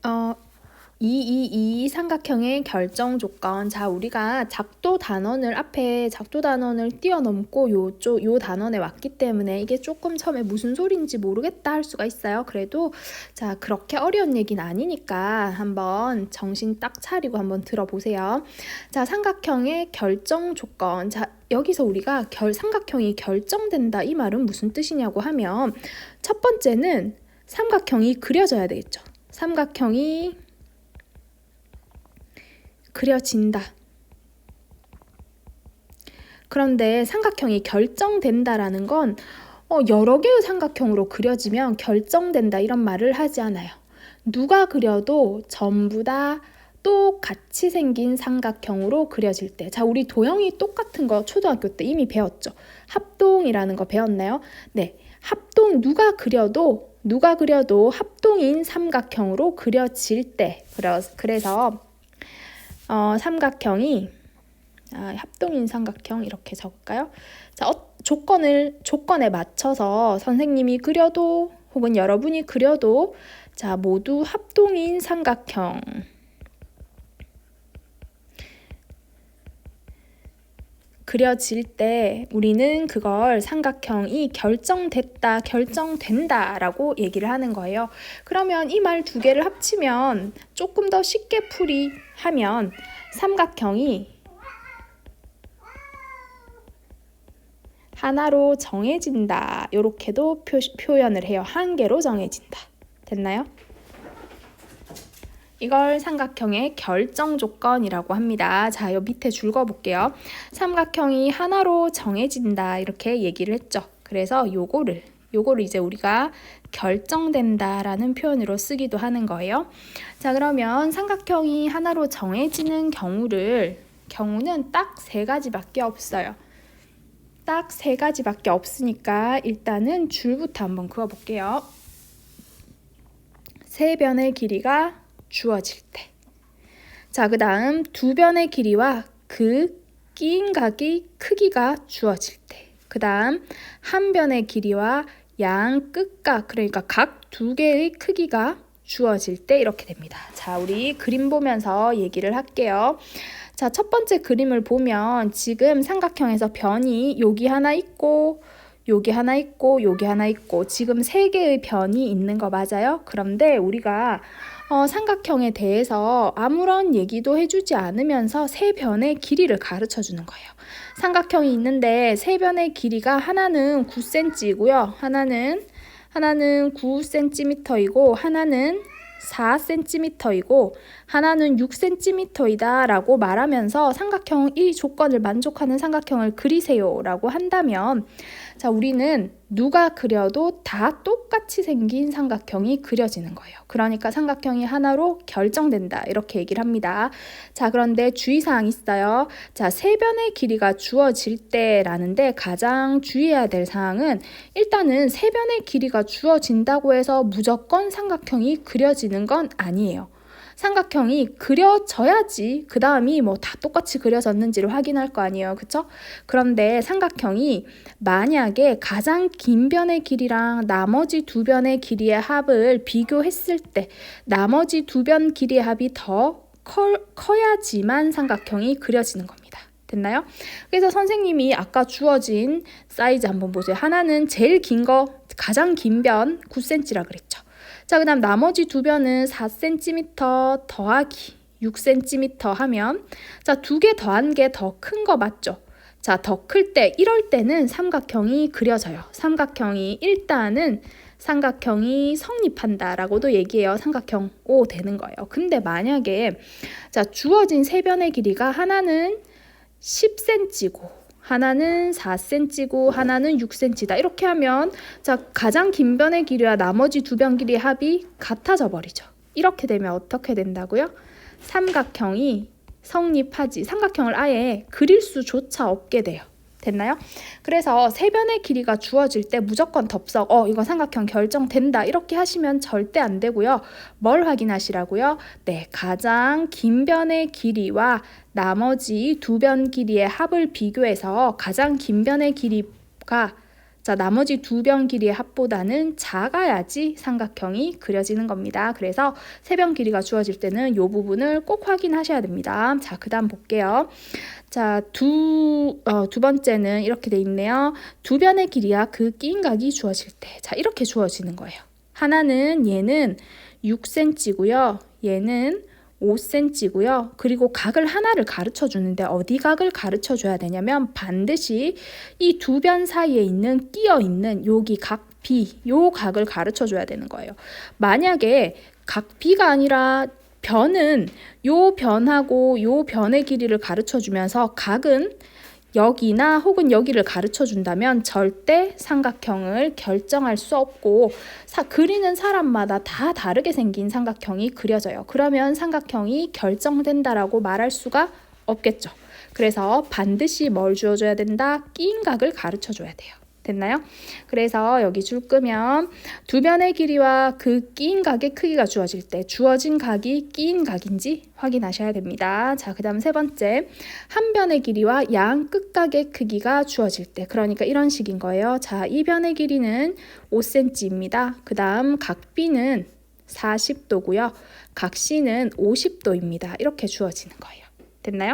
어, 이 삼각형의 결정 조건. 자, 우리가 작도 단원을 앞에 작도 단원을 뛰어넘고 요 단원에 왔기 때문에 이게 조금 처음에 무슨 소리인지 모르겠다 할 수가 있어요. 그래도 자, 그렇게 어려운 얘기는 아니니까 한번 정신 딱 차리고 한번 들어보세요. 자, 삼각형의 결정 조건. 자, 여기서 우리가 삼각형이 결정된다 이 말은 무슨 뜻이냐고 하면 첫 번째는 삼각형이 그려져야 되겠죠. 삼각형이 그려진다. 그런데 삼각형이 결정된다라는 건 여러 개의 삼각형으로 그려지면 결정된다 이런 말을 하지 않아요. 누가 그려도 전부 다 똑같이 생긴 삼각형으로 그려질 때. 자, 우리 도형이 똑같은 거 초등학교 때 이미 배웠죠. 합동이라는 거 배웠나요? 네. 합동 누가 그려도 합동인 삼각형으로 그려질 때. 그래서 삼각형이 합동인 삼각형 이렇게 적을까요? 자, 조건에 맞춰서 선생님이 그려도 혹은 여러분이 그려도 자, 모두 합동인 삼각형 그려질 때 우리는 그걸 삼각형이 결정된다 라고 얘기를 하는 거예요. 그러면 이 말 두 개를 합치면 조금 더 쉽게 풀이하면 삼각형이 하나로 정해진다. 이렇게도 표현을 해요. 한 개로 정해진다. 됐나요? 이걸 삼각형의 결정 조건이라고 합니다. 자, 요 밑에 줄 거볼게요. 삼각형이 하나로 정해진다 이렇게 얘기를 했죠. 그래서 요거를 이제 우리가 결정된다라는 표현으로 쓰기도 하는 거예요. 자, 그러면 삼각형이 하나로 정해지는 경우는 딱 세 가지밖에 없어요. 딱 세 가지밖에 없으니까 일단은 줄부터 한번 그어볼게요. 세 변의 길이가 주어질 때. 자, 그 다음 두 변의 길이와 그 끼인 각이 크기가 주어질 때. 그 다음 한 변의 길이와 양 끝각, 그러니까 각 두 개의 크기가 주어질 때 이렇게 됩니다. 자, 우리 그림 보면서 얘기를 할게요. 자, 첫 번째 그림을 보면 지금 삼각형에서 변이 여기 하나 있고 여기 하나 있고 여기 하나 있고 지금 세 개의 변이 있는 거 맞아요? 그런데 우리가 삼각형에 대해서 아무런 얘기도 해주지 않으면서 세 변의 길이를 가르쳐 주는 거예요. 삼각형이 있는데 세 변의 길이가 하나는 9cm이고요. 하나는 9cm이고 하나는 4cm이고 하나는 6cm이다 라고 말하면서 삼각형 이 조건을 만족하는 삼각형을 그리세요 라고 한다면 자, 우리는 누가 그려도 다 똑같이 생긴 삼각형이 그려지는 거예요. 그러니까 삼각형이 하나로 결정된다 이렇게 얘기를 합니다. 자, 그런데 주의사항이 있어요. 자, 세 변의 길이가 주어질 때라는데 가장 주의해야 될 사항은 일단은 세 변의 길이가 주어진다고 해서 무조건 삼각형이 그려지는 건 아니에요. 삼각형이 그려져야지 그 다음이 뭐 다 똑같이 그려졌는지를 확인할 거 아니에요. 그쵸? 그런데 삼각형이 만약에 가장 긴 변의 길이랑 나머지 두 변의 길이의 합을 비교했을 때 나머지 두 변 길이의 합이 더 커야지만 삼각형이 그려지는 겁니다. 됐나요? 그래서 선생님이 아까 주어진 사이즈 한번 보세요. 하나는 제일 긴 거 가장 긴 변 9cm라 그랬죠. 자, 그 다음 나머지 두 변은 4cm 더하기 6cm 하면 자, 두 개 더한 게 더 큰 거 맞죠? 자, 더 클 때 이럴 때는 삼각형이 그려져요. 일단은 삼각형이 성립한다라고도 얘기해요. 삼각형 O 되는 거예요. 근데 만약에 자, 주어진 세 변의 길이가 하나는 10cm고 하나는 4cm고 하나는 6cm다. 이렇게 하면 자, 가장 긴 변의 길이와 나머지 두 변 길이의 합이 같아져 버리죠. 이렇게 되면 어떻게 된다고요? 삼각형이 성립하지. 삼각형을 아예 그릴 수조차 없게 돼요. 됐나요? 그래서 세 변의 길이가 주어질 때 무조건 덥석 이거 삼각형 결정된다 이렇게 하시면 절대 안 되고요. 뭘 확인하시라고요? 네, 가장 긴 변의 길이와 나머지 두 변 길이의 합을 비교해서 가장 긴 변의 길이가 자, 나머지 두 변 길이의 합보다는 작아야지 삼각형이 그려지는 겁니다. 그래서 세 변 길이가 주어질 때는 이 부분을 꼭 확인하셔야 됩니다. 자, 그 다음 볼게요. 자, 두 번째는 이렇게 돼 있네요. 두 변의 길이와 그 끼인각이 주어질 때. 자, 이렇게 주어지는 거예요. 하나는 얘는 6cm고요. 얘는 5cm고요. 그리고 각을 하나를 가르쳐 주는데 어디 각을 가르쳐 줘야 되냐면 반드시 이 두 변 사이에 있는 끼어 있는 여기 각 B, 요 각을 가르쳐 줘야 되는 거예요. 만약에 각 B가 아니라 변은 요 변하고 요 변의 길이를 가르쳐 주면서 각은 여기나 혹은 여기를 가르쳐 준다면 절대 삼각형을 결정할 수 없고 그리는 사람마다 다 다르게 생긴 삼각형이 그려져요. 그러면 삼각형이 결정된다라고 말할 수가 없겠죠. 그래서 반드시 뭘 주어줘야 된다? 끼인각을 가르쳐 줘야 돼요. 됐나요? 그래서 여기 줄 끄면 두 변의 길이와 그 끼인 각의 크기가 주어질 때 주어진 각이 끼인 각인지 확인하셔야 됩니다. 자, 그 다음 세 번째, 한 변의 길이와 양 끝각의 크기가 주어질 때, 그러니까 이런 식인 거예요. 자, 이 변의 길이는 5cm입니다. 그 다음 각 B는 40도고요. 각 C는 50도입니다. 이렇게 주어지는 거예요. 됐나요?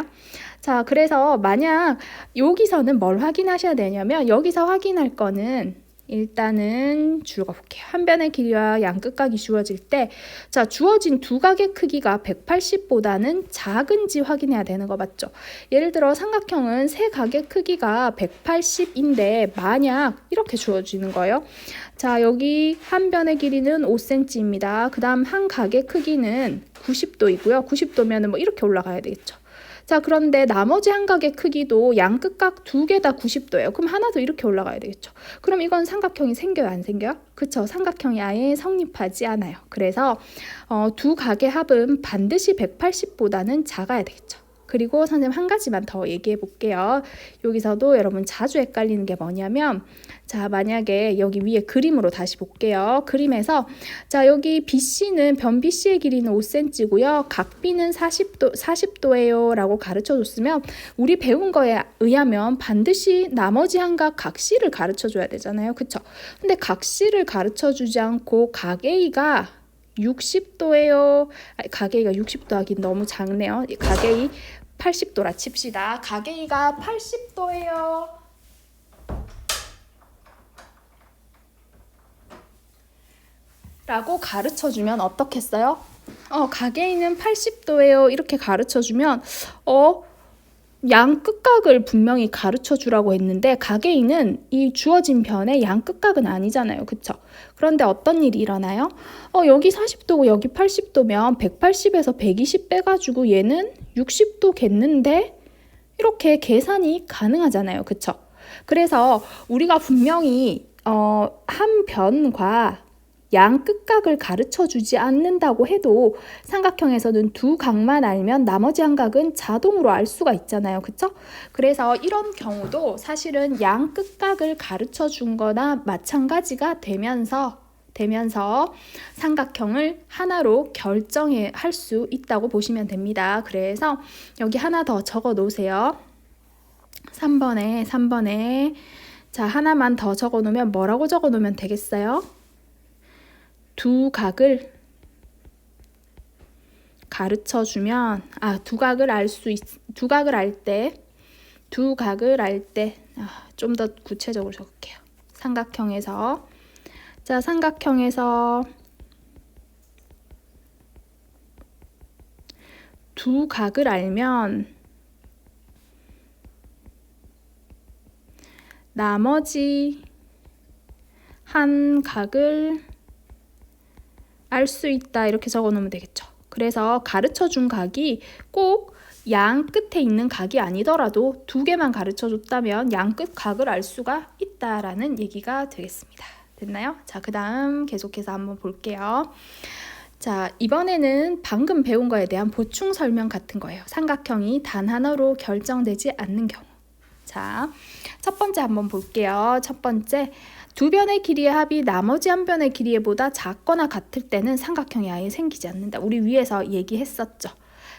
자, 그래서 만약 여기서는 뭘 확인하셔야 되냐면 여기서 확인할 거는 일단은 줄여볼게요. 한 변의 길이와 양 끝각이 주어질 때 자, 주어진 두 각의 크기가 180보다는 작은지 확인해야 되는 거 맞죠? 예를 들어 삼각형은 세 각의 크기가 180인데 만약 이렇게 주어지는 거예요. 자, 여기 한 변의 길이는 5cm입니다. 그 다음 한 각의 크기는 90도이고요. 90도면 뭐 이렇게 올라가야 되겠죠. 자, 그런데 나머지 한 각의 크기도 양 끝각 두 개 다 90도예요. 그럼 하나 더 이렇게 올라가야 되겠죠. 그럼 이건 삼각형이 생겨요, 안 생겨요? 그쵸? 삼각형이 아예 성립하지 않아요. 그래서 두 각의 합은 반드시 180보다는 작아야 되겠죠. 그리고 선생님 한 가지만 더 얘기해 볼게요. 여기서도 여러분 자주 헷갈리는 게 뭐냐면 자, 만약에 여기 위에 그림으로 다시 볼게요. 그림에서 자, 여기 BC는 변 BC의 길이는 5cm고요. 각 B는 40도예요 라고 가르쳐 줬으면 우리 배운 거에 의하면 반드시 나머지 한 각 C를 가르쳐 줘야 되잖아요. 그쵸? 근데 각 C를 가르쳐 주지 않고 각 A가 60도예요. 각 A가 60도 하긴 너무 작네요. 각 A 80도라 칩시다. 각 A가 80도예요. 라고 가르쳐주면 어떻겠어요? 각 A는 80도예요. 이렇게 가르쳐주면 양 끝각을 분명히 가르쳐주라고 했는데 각 A는 이 주어진 변의 양 끝각은 아니잖아요. 그쵸? 그런데 어떤 일이 일어나요? 여기 40도고 여기 80도면 180에서 120 빼가지고 얘는 60도겠는데 이렇게 계산이 가능하잖아요. 그쵸? 그래서 우리가 분명히 한 변과 양 끝각을 가르쳐 주지 않는다고 해도 삼각형에서는 두 각만 알면 나머지 한 각은 자동으로 알 수가 있잖아요. 그쵸? 그래서 이런 경우도 사실은 양 끝각을 가르쳐 준 거나 마찬가지가 되면서 삼각형을 하나로 결정할 수 있다고 보시면 됩니다. 그래서 여기 하나 더 적어 놓으세요. 3번에 자, 하나만 더 적어 놓으면 뭐라고 적어 놓으면 되겠어요? 두 각을 가르쳐 주면 두 각을 알 때 좀 더 구체적으로 적을게요. 삼각형에서 두 각을 알면 나머지 한 각을 알 수 있다 이렇게 적어 놓으면 되겠죠. 그래서 가르쳐 준 각이 꼭 양 끝에 있는 각이 아니더라도 두 개만 가르쳐 줬다면 양 끝 각을 알 수가 있다라는 얘기가 되겠습니다. 됐나요? 자, 그 다음 계속해서 한번 볼게요. 자, 이번에는 방금 배운 거에 대한 보충 설명 같은 거예요. 삼각형이 단 하나로 결정되지 않는 경우. 자, 첫 번째 한번 볼게요. 첫 번째, 두 변의 길이의 합이 나머지 한 변의 길이보다 작거나 같을 때는 삼각형이 아예 생기지 않는다. 우리 위에서 얘기했었죠.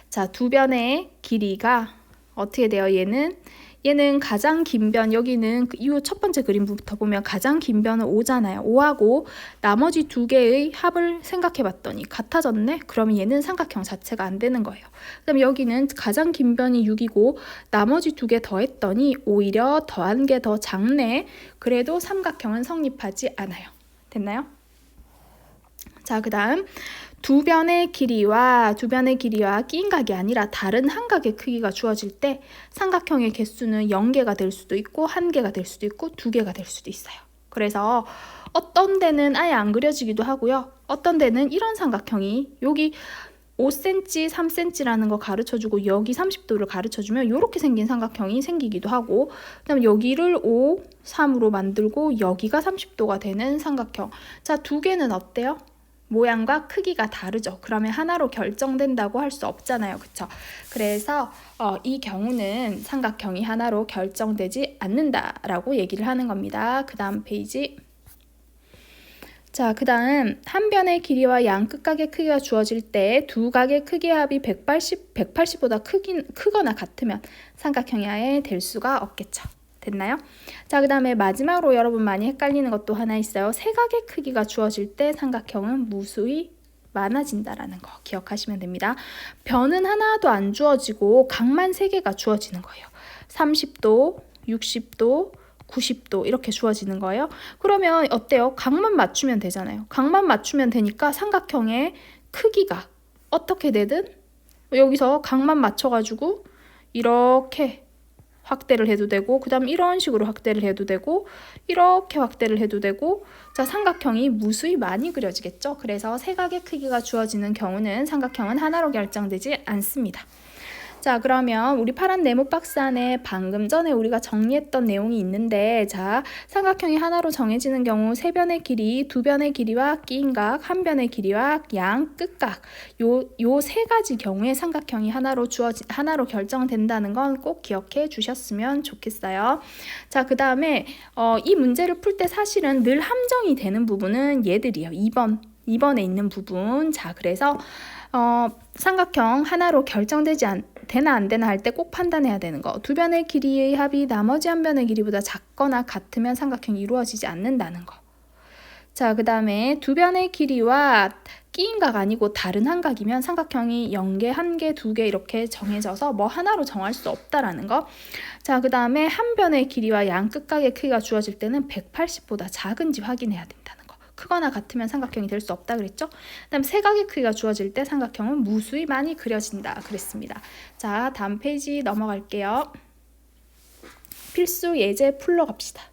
자, 두 변의 길이가 어떻게 돼요? 얘는 얘는 가장 긴 변, 여기는 이 첫 번째 그림부터 보면 가장 긴 변은 5잖아요. 5하고 나머지 두 개의 합을 생각해 봤더니 같아졌네? 그러면 얘는 삼각형 자체가 안 되는 거예요. 그다음 여기는 가장 긴 변이 6이고 나머지 두 개 더했더니 오히려 더한 게 더 작네. 그래도 삼각형은 성립하지 않아요. 됐나요? 자, 그 다음 두 변의 길이와 끼인 각이 아니라 다른 한 각의 크기가 주어질 때 삼각형의 개수는 0개가 될 수도 있고 1개가 될 수도 있고 2개가 될 수도 있어요. 그래서 어떤 데는 아예 안 그려지기도 하고요. 어떤 데는 이런 삼각형이 여기 5cm, 3cm라는 거 가르쳐주고 여기 30도를 가르쳐주면 이렇게 생긴 삼각형이 생기기도 하고, 그다음 여기를 5, 3으로 만들고 여기가 30도가 되는 삼각형. 자, 두 개는 어때요? 모양과 크기가 다르죠. 그러면 하나로 결정된다고 할 수 없잖아요. 그쵸? 그래서 이 경우는 삼각형이 하나로 결정되지 않는다라고 얘기를 하는 겁니다. 그 다음 페이지. 자, 그 다음 한 변의 길이와 양 끝각의 크기가 주어질 때 두 각의 크기의 합이 180보다 크거나 같으면 삼각형이 아예 될 수가 없겠죠. 됐나요? 자, 그 다음에 마지막으로 여러분 많이 헷갈리는 것도 하나 있어요. 세 각의 크기가 주어질 때 삼각형은 무수히 많아진다라는 거 기억하시면 됩니다. 변은 하나도 안 주어지고 각만 3개가 주어지는 거예요. 30도, 60도, 90도 이렇게 주어지는 거예요. 그러면 어때요? 각만 맞추면 되잖아요. 각만 맞추면 되니까 삼각형의 크기가 어떻게 되든 여기서 각만 맞춰가지고 이렇게 확대를 해도 되고, 그 다음 이런 식으로 확대를 해도 되고, 이렇게 확대를 해도 되고, 자, 삼각형이 무수히 많이 그려지겠죠. 그래서 세 각의 크기가 주어지는 경우는 삼각형은 하나로 결정되지 않습니다. 자, 그러면 우리 파란 네모 박스 안에 방금 전에 우리가 정리했던 내용이 있는데, 자, 삼각형이 하나로 정해지는 경우 세 변의 길이, 두 변의 길이와 끼인 각, 한 변의 길이와 양 끝각, 요 세 가지 경우에 삼각형이 하나로 결정된다는 건 꼭 기억해 주셨으면 좋겠어요. 자, 그 다음에 이 문제를 풀 때 사실은 늘 함정이 되는 부분은 얘들이에요. 2번에 있는 부분. 자, 그래서 삼각형 하나로 결정되지 되나 안 되나 할 때 꼭 판단해야 되는 거. 두 변의 길이의 합이 나머지 한 변의 길이보다 작거나 같으면 삼각형이 이루어지지 않는다는 거. 자, 그 다음에 두 변의 길이와 끼인 각 아니고 다른 한 각이면 삼각형이 0개, 1개, 2개 이렇게 정해져서 뭐 하나로 정할 수 없다라는 거. 자, 그 다음에 한 변의 길이와 양 끝각의 크기가 주어질 때는 180보다 작은지 확인해야 된다는 거. 크거나 같으면 삼각형이 될 수 없다 그랬죠? 그다음 세 각의 크기가 주어질 때 삼각형은 무수히 많이 그려진다 그랬습니다. 자, 다음 페이지 넘어갈게요. 필수 예제 풀러 갑시다.